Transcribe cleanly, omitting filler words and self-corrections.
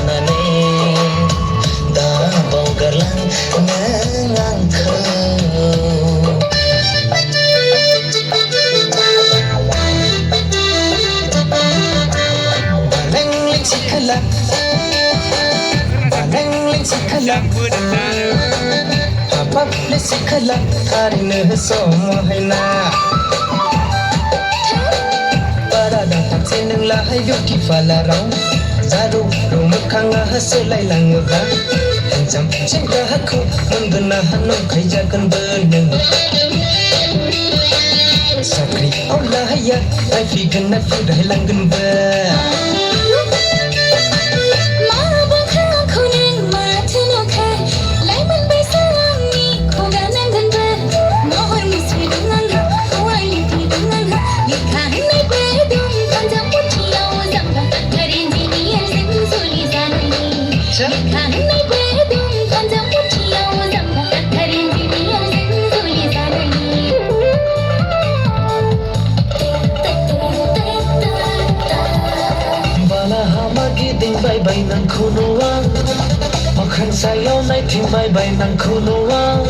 nane da bongkarlang ngangkau baleng sikhalak baleng sikhalak habab le sikhalak karine somohina nोंलाहाय बिउटिफालाराव जारौ मोखाङा सोलायलाङोबा handsome सेंग्राखौ मोनगोन ना नंखाय जागोनबो नों साख्रियाव लाहैया नायफैगोन ना फरायलांगोनबो Bye nang kunuang, makan sayaw na iting bye nang kunuang.